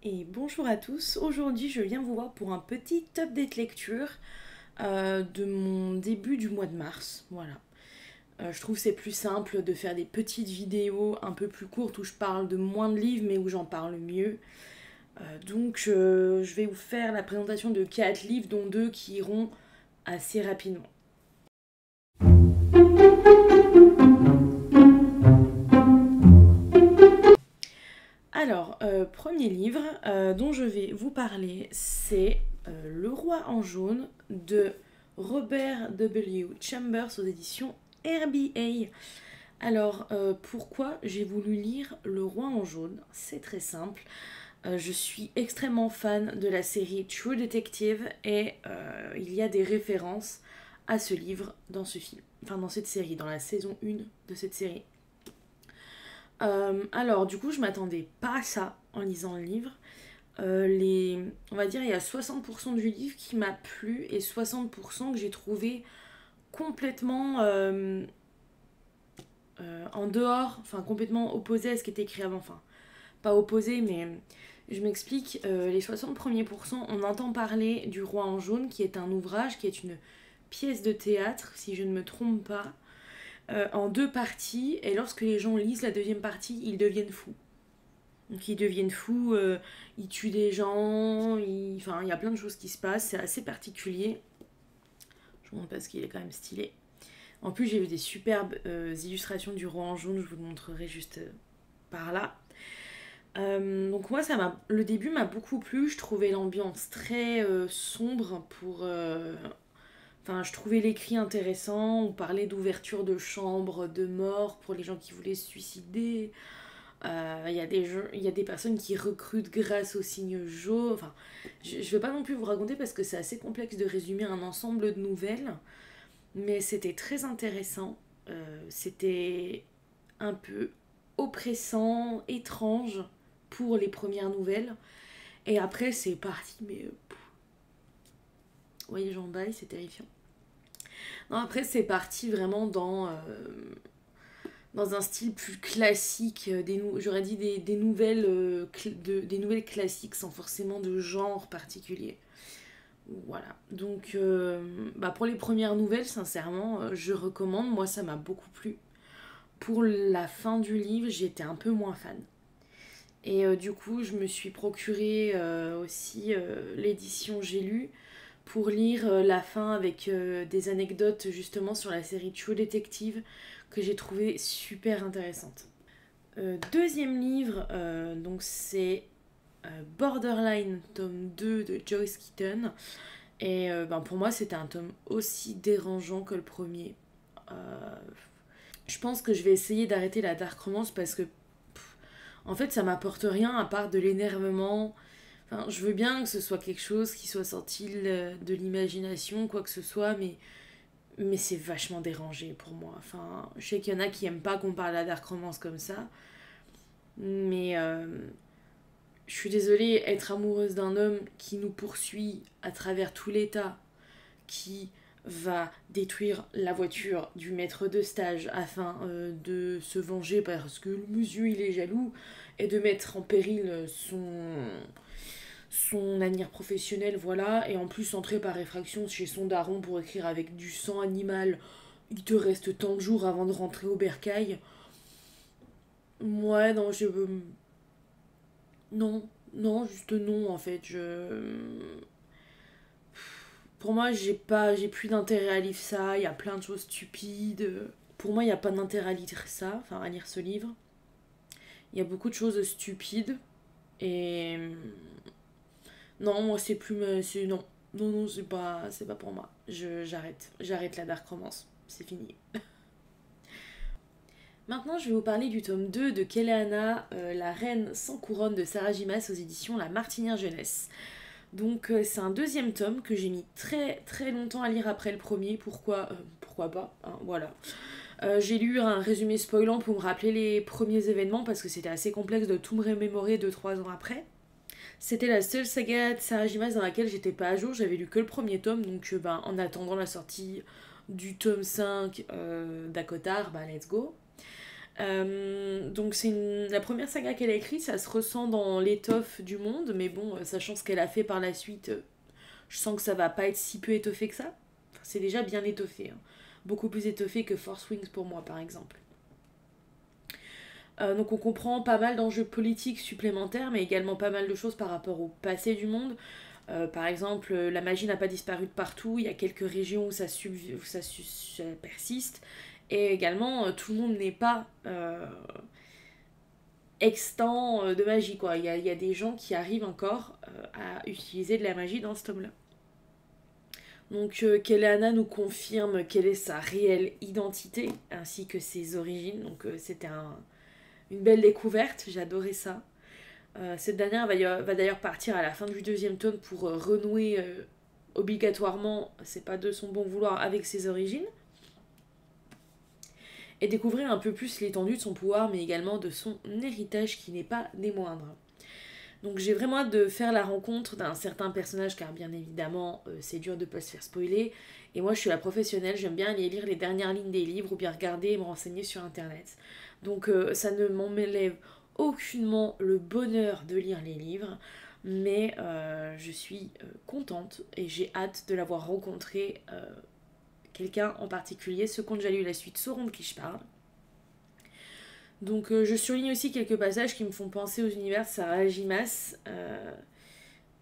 Et bonjour à tous, aujourd'hui je viens vous voir pour un petit update lecture de mon début du mois de mars. Voilà. Je trouve que c'est plus simple de faire des petites vidéos un peu plus courtes où je parle de moins de livres mais où j'en parle mieux. Donc je vais vous faire la présentation de 4 livres dont 2 qui iront assez rapidement. Alors, premier livre dont je vais vous parler, c'est Le Roi en jaune de Robert W. Chambers aux éditions RBA. Alors, pourquoi j'ai voulu lire Le Roi en jaune? C'est très simple. Je suis extrêmement fan de la série True Detective et il y a des références à ce livre dans ce film. Enfin, dans cette série, dans la saison 1 de cette série. Alors, du coup, je m'attendais pas à ça en lisant le livre. On va dire, il y a 60% du livre qui m'a plu et 60% que j'ai trouvé complètement en dehors, enfin complètement opposé à ce qui était écrit avant. Enfin, pas opposé, mais je m'explique. Les 60 premiers pourcents, on entend parler du Roi en jaune, qui est un ouvrage, qui est une pièce de théâtre, si je ne me trompe pas, en 2 parties. Et lorsque les gens lisent la deuxième partie, ils deviennent fous. Donc ils deviennent fous, ils tuent des gens, enfin il y a plein de choses qui se passent, c'est assez particulier. Je vous montre parce qu'il est quand même stylé. En plus j'ai vu des superbes illustrations du roi en jaune, je vous le montrerai juste par là. Donc moi le début m'a beaucoup plu, je trouvais l'ambiance très sombre pour... Enfin, je trouvais l'écrit intéressant, on parlait d'ouverture de chambre, de mort pour les gens qui voulaient se suicider. Il y a des personnes qui recrutent grâce au signe jaune. Enfin, je ne vais pas non plus vous raconter parce que c'est assez complexe de résumer un ensemble de nouvelles. Mais c'était très intéressant. C'était un peu oppressant, étrange pour les premières nouvelles. Et après, c'est parti. Mais vous voyez, j'en baille, c'est terrifiant. Non, après, c'est parti vraiment dans un style plus classique, j'aurais dit des nouvelles, des nouvelles classiques sans forcément de genre particulier. Voilà. Donc, pour les premières nouvelles, sincèrement, je recommande. Moi, ça m'a beaucoup plu. Pour la fin du livre, j'étais un peu moins fan. Et du coup, je me suis procuré aussi l'édition J'ai lu pour lire la fin avec des anecdotes justement sur la série True Detective que j'ai trouvé super intéressante. Deuxième livre, donc c'est Borderline, tome 2 de Joyce Keaton. Et pour moi, c'était un tome aussi dérangeant que le premier. Euh, je pense que je vais essayer d'arrêter la dark romance parce que, en fait, ça m'apporte rien à part de l'énervement. Enfin, je veux bien que ce soit quelque chose qui soit sorti de l'imagination, quoi que ce soit, mais c'est vachement dérangé pour moi. Enfin, je sais qu'il y en a qui aiment pas qu'on parle de la dark romance comme ça, mais je suis désolée, être amoureuse d'un homme qui nous poursuit à travers tout l'état, qui va détruire la voiture du maître de stage afin de se venger parce que le monsieur il est jaloux et de mettre en péril son avenir professionnel, voilà, et en plus entrer par effraction chez son daron pour écrire avec du sang animal, il te reste tant de jours avant de rentrer au bercail. Ouais, non, non, non, juste non, en fait, Pour moi, j'ai plus d'intérêt à lire ça, il y a plein de choses stupides. Pour moi, il n'y a pas d'intérêt à lire ça, enfin, à lire ce livre. Il y a beaucoup de choses stupides, et... Non, moi, c'est plus... Non, non, non, c'est pas pour moi. J'arrête la dark romance. C'est fini. Maintenant, je vais vous parler du tome 2 de Keleana, La Reine sans couronne de Sarah Gimas aux éditions La Martinière Jeunesse. Donc c'est un deuxième tome que j'ai mis très très longtemps à lire après le premier. Pourquoi pas, hein, voilà. J'ai lu un résumé spoilant pour me rappeler les premiers événements parce que c'était assez complexe de tout me remémorer 2-3 ans après. C'était la seule saga de Sarah Gimas dans laquelle j'étais pas à jour, j'avais lu que le premier tome, donc en attendant la sortie du tome 5 d'Akotar, let's go. Donc c'est la première saga qu'elle a écrite, ça se ressent dans l'étoffe du monde, mais bon, sachant ce qu'elle a fait par la suite, je sens que ça va pas être si peu étoffé que ça. Enfin, c'est déjà bien étoffé, hein. Beaucoup plus étoffé que Force Wings pour moi par exemple. Donc on comprend pas mal d'enjeux politiques supplémentaires, mais également pas mal de choses par rapport au passé du monde. Par exemple, la magie n'a pas disparu de partout, il y a quelques régions où ça persiste. Et également, tout le monde n'est pas extant de magie, quoi. Il y a des gens qui arrivent encore à utiliser de la magie dans ce tome-là. Donc Keleana nous confirme quelle est sa réelle identité, ainsi que ses origines. Donc c'était une belle découverte, j'ai adoré ça. Cette dernière va d'ailleurs partir à la fin du deuxième tome pour renouer obligatoirement, c'est pas de son bon vouloir, avec ses origines. Et découvrir un peu plus l'étendue de son pouvoir, mais également de son héritage qui n'est pas des moindres. Donc j'ai vraiment hâte de faire la rencontre d'un certain personnage, car bien évidemment, c'est dur de ne pas se faire spoiler. Et moi, je suis la professionnelle, j'aime bien aller lire les dernières lignes des livres ou bien regarder et me renseigner sur Internet. Donc ça ne m'enlève aucunement le bonheur de lire les livres, mais je suis contente et j'ai hâte de l'avoir rencontré quelqu'un en particulier. Ceux qui ont déjà lu la suite sauront de qui je parle. Donc je surligne aussi quelques passages qui me font penser aux univers de Sarah Jimas.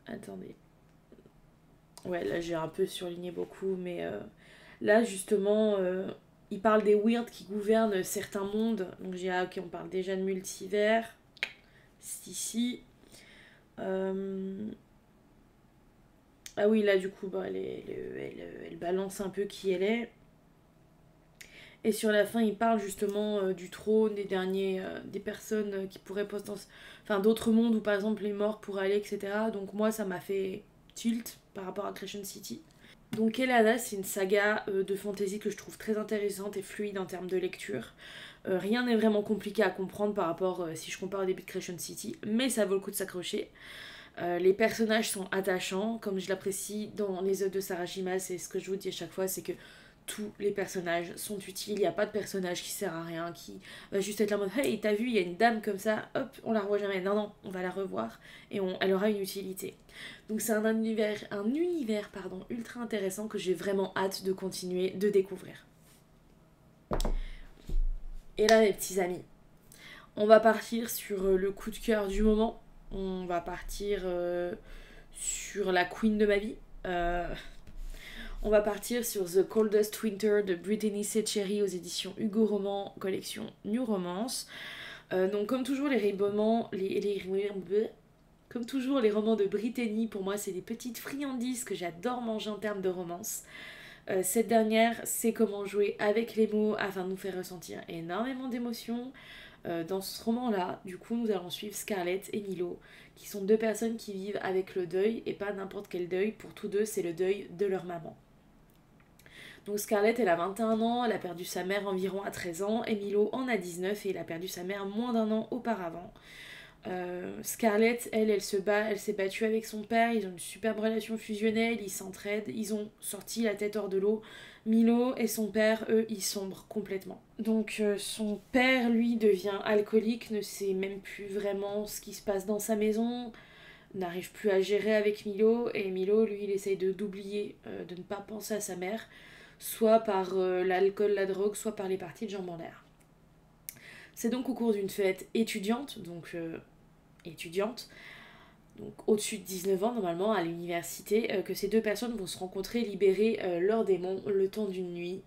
Attendez. Ouais, là j'ai un peu surligné beaucoup, mais là justement, il parle des weirds qui gouvernent certains mondes. Donc j'ai ah, ok, on parle déjà de multivers. C'est ici. Ah oui, là du coup, bah, elle balance un peu qui elle est. Et sur la fin, il parle justement du trône, des derniers, des personnes qui pourraient enfin d'autres mondes où par exemple les morts pourraient aller, etc. Donc moi, ça m'a fait tilt par rapport à Crescent City. Donc Kelada, c'est une saga de fantasy que je trouve très intéressante et fluide en termes de lecture. Rien n'est vraiment compliqué à comprendre par rapport, si je compare au début de Crescent City, mais ça vaut le coup de s'accrocher. Les personnages sont attachants, comme je l'apprécie dans les œuvres de Sarah Jimas, et ce que je vous dis à chaque fois, c'est que tous les personnages sont utiles, il n'y a pas de personnage qui sert à rien, qui va juste être là en mode hey, t'as vu, il y a une dame comme ça, hop, on la revoit jamais. Non, non, on va la revoir et elle aura une utilité. Donc c'est un univers pardon, ultra intéressant que j'ai vraiment hâte de continuer de découvrir. Et là, mes petits amis, on va partir sur le coup de cœur du moment. On va partir sur la queen de ma vie. On va partir sur The Coldest Winter de Brittany Setcheri aux éditions Hugo Roman, collection New Romance. Donc comme toujours comme toujours les romans de Brittany, pour moi c'est des petites friandises que j'adore manger en termes de romance. Cette dernière sait comment jouer avec les mots afin de nous faire ressentir énormément d'émotions. Dans ce roman-là, du coup, nous allons suivre Scarlett et Milo, qui sont deux personnes qui vivent avec le deuil, et pas n'importe quel deuil. Pour tous deux, c'est le deuil de leur maman. Donc Scarlett, elle a 21 ans, elle a perdu sa mère environ à 13 ans, et Milo en a 19 et il a perdu sa mère moins d'un an auparavant. Scarlett, elle se bat, elle s'est battue avec son père, ils ont une superbe relation fusionnelle, ils s'entraident, ils ont sorti la tête hors de l'eau. Milo et son père, eux, ils sombrent complètement. Donc son père, lui, devient alcoolique, ne sait même plus vraiment ce qui se passe dans sa maison, n'arrive plus à gérer avec Milo, et Milo, lui, il essaye d'oublier, de ne pas penser à sa mère, soit par l'alcool, la drogue, soit par les parties de jambes en l'air. C'est donc au cours d'une fête étudiante, donc au-dessus de 19 ans normalement à l'université, que ces deux personnes vont se rencontrer, libérer leurs démons le temps d'une nuit.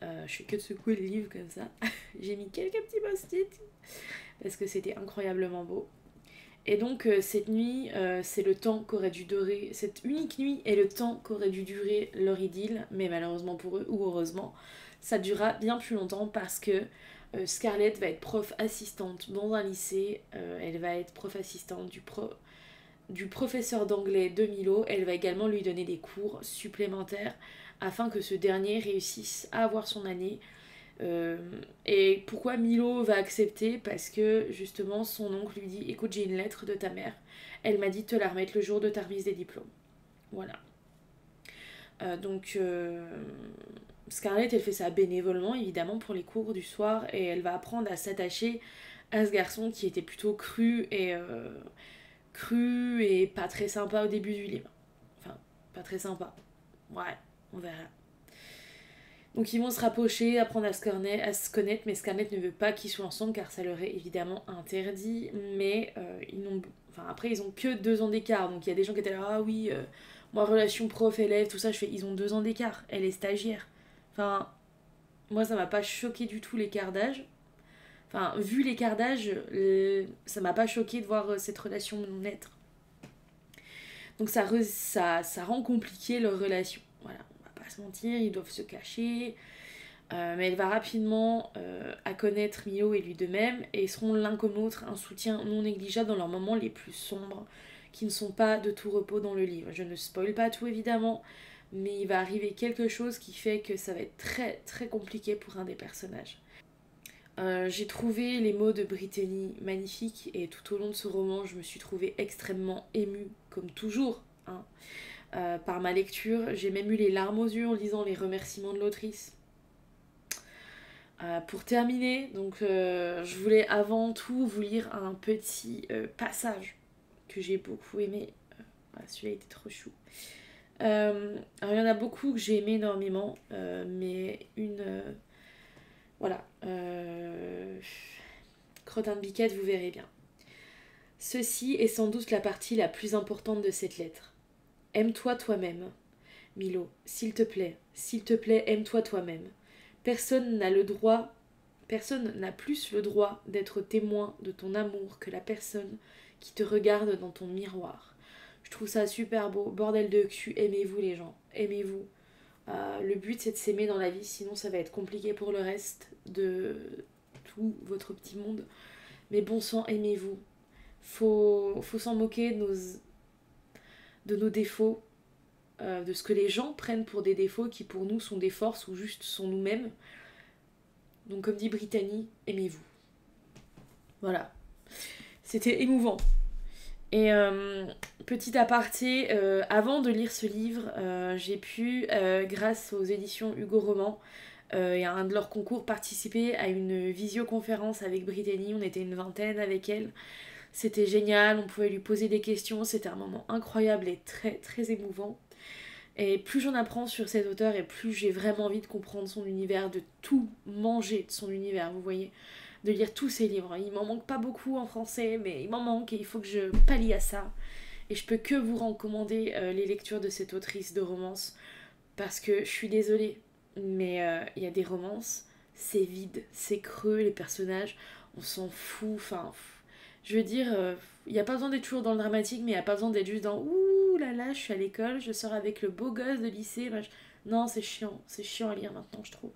Je fais que de secouer le livre comme ça. J'ai mis quelques petits post-it parce que c'était incroyablement beau. Et donc cette nuit, c'est le temps qu'aurait dû durer, cette unique nuit est le temps qu'aurait dû durer leur idylle, mais malheureusement pour eux, ou heureusement, ça durera bien plus longtemps parce que Scarlett va être prof assistante dans un lycée, elle va être prof assistante du professeur d'anglais de Milo, elle va également lui donner des cours supplémentaires afin que ce dernier réussisse à avoir son année. Et pourquoi Milo va accepter? Parce que justement son oncle lui dit écoute, j'ai une lettre de ta mère, elle m'a dit de te la remettre le jour de ta remise des diplômes. Voilà. Donc Scarlett, elle fait ça bénévolement, évidemment, pour les cours du soir, et elle va apprendre à s'attacher à ce garçon qui était plutôt cru et pas très sympa au début du livre. Enfin, pas très sympa. Ouais, on verra. Donc ils vont se rapprocher, apprendre à se connaître, mais Scarlett ne veut pas qu'ils soient ensemble car ça leur est évidemment interdit. Mais après, ils ont que 2 ans d'écart. Donc il y a des gens qui étaient là, ah oui, moi, relation prof-élève, tout ça, je fais, ils ont 2 ans d'écart. Elle est stagiaire. Enfin, moi, ça m'a pas choqué du tout l'écart d'âge. Enfin, vu l'écart d'âge, ça m'a pas choqué de voir cette relation naître. Donc ça rend compliqué leur relation. Voilà, on va pas se mentir, ils doivent se cacher. Mais elle va rapidement à connaître Milo et lui de même et seront l'un comme l'autre un soutien non négligeable dans leurs moments les plus sombres qui ne sont pas de tout repos dans le livre. Je ne spoil pas tout évidemment, mais il va arriver quelque chose qui fait que ça va être très très compliqué pour un des personnages. J'ai trouvé les mots de Brittany magnifiques et tout au long de ce roman, je me suis trouvée extrêmement émue, comme toujours, hein, par ma lecture. J'ai même eu les larmes aux yeux en lisant les remerciements de l'autrice. Pour terminer, donc je voulais avant tout vous lire un petit passage que j'ai beaucoup aimé. Celui-là était trop chou. Alors il y en a beaucoup que j'ai aimé énormément, mais voilà. Crottin de biquette, vous verrez bien. Ceci est sans doute la partie la plus importante de cette lettre. Aime-toi toi-même. Milo, s'il te plaît, aime-toi toi-même. Personne n'a plus le droit d'être témoin de ton amour que la personne qui te regarde dans ton miroir. Je trouve ça super beau. Bordel de cul, aimez-vous les gens, aimez-vous. Le but c'est de s'aimer dans la vie, sinon ça va être compliqué pour le reste de tout votre petit monde. Mais bon sang, aimez-vous. Faut s'en moquer de nos défauts, de ce que les gens prennent pour des défauts qui pour nous sont des forces ou juste sont nous-mêmes. Donc comme dit Brittany, aimez-vous. Voilà. C'était émouvant. Et petit aparté, avant de lire ce livre, j'ai pu, grâce aux éditions Hugo Roman et à un de leurs concours, participer à une visioconférence avec Brittany. On était une vingtaine avec elle. C'était génial, on pouvait lui poser des questions. C'était un moment incroyable et très très émouvant. Et plus j'en apprends sur cet auteur et plus j'ai vraiment envie de comprendre son univers, de tout manger de son univers, vous voyez, de lire tous ses livres. Il m'en manque pas beaucoup en français, mais il m'en manque et il faut que je pallie à ça. Et je peux que vous recommander les lectures de cette autrice de romance parce que je suis désolée, mais il y a des romances, c'est vide, c'est creux, les personnages, on s'en fout, enfin... Je veux dire, il n'y a pas besoin d'être toujours dans le dramatique, mais il n'y a pas besoin d'être juste dans ouh là là, je suis à l'école, je sors avec le beau gosse de lycée. Non, c'est chiant à lire maintenant, je trouve.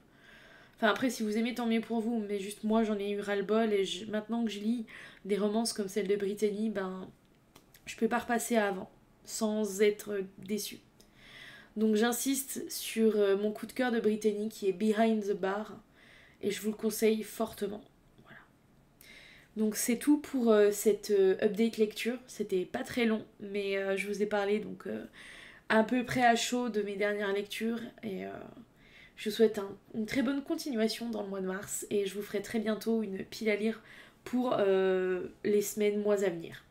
Enfin, après, si vous aimez, tant mieux pour vous, mais juste moi, j'en ai eu ras-le-bol et maintenant que je lis des romances comme celle de Brittany, ben, je peux pas repasser à avant sans être déçue. Donc, j'insiste sur mon coup de cœur de Brittany qui est Behind the Bar et je vous le conseille fortement. Donc c'est tout pour cette update lecture. C'était pas très long, mais je vous ai parlé donc à peu près à chaud de mes dernières lectures. Et je vous souhaite une très bonne continuation dans le mois de mars. Et je vous ferai très bientôt une pile à lire pour les semaines, mois à venir.